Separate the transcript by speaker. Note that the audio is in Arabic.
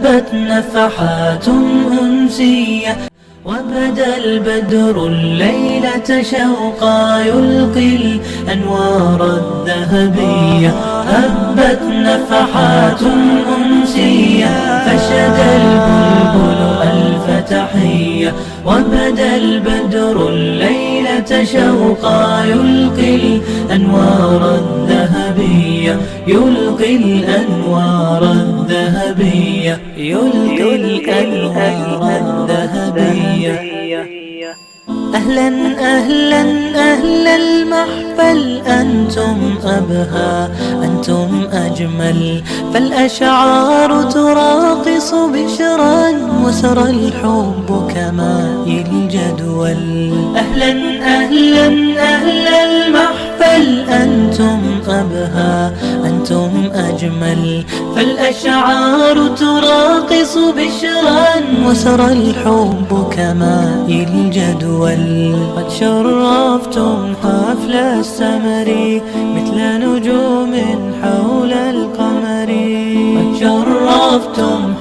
Speaker 1: هبت نفحات أنسية وبدا البدر الليلة شوقا يلقي الأنوار الذهبية. هبت نفحات أنسية فشد البلبل ألف تحية وبدا البدر الليلة شوقا يلقي الأنوار الذهبية يلقي الأنوار الذهبية يلقي الأنوار الذهبية. أهلا أهلا أهل المحفل أنتم أبهى أنتم أجمل فالأشعار تراقص بشرا وسرى الحب كماء الجدول. أهلا أهلا أهل المحفل أنتم أبهى أنتم أجمل فالأشعار تراقص بشرا وسرى الحب كماء الجدول. قد شرفتم حفل السمر مثل نجوم حول القمر. قد شرفتم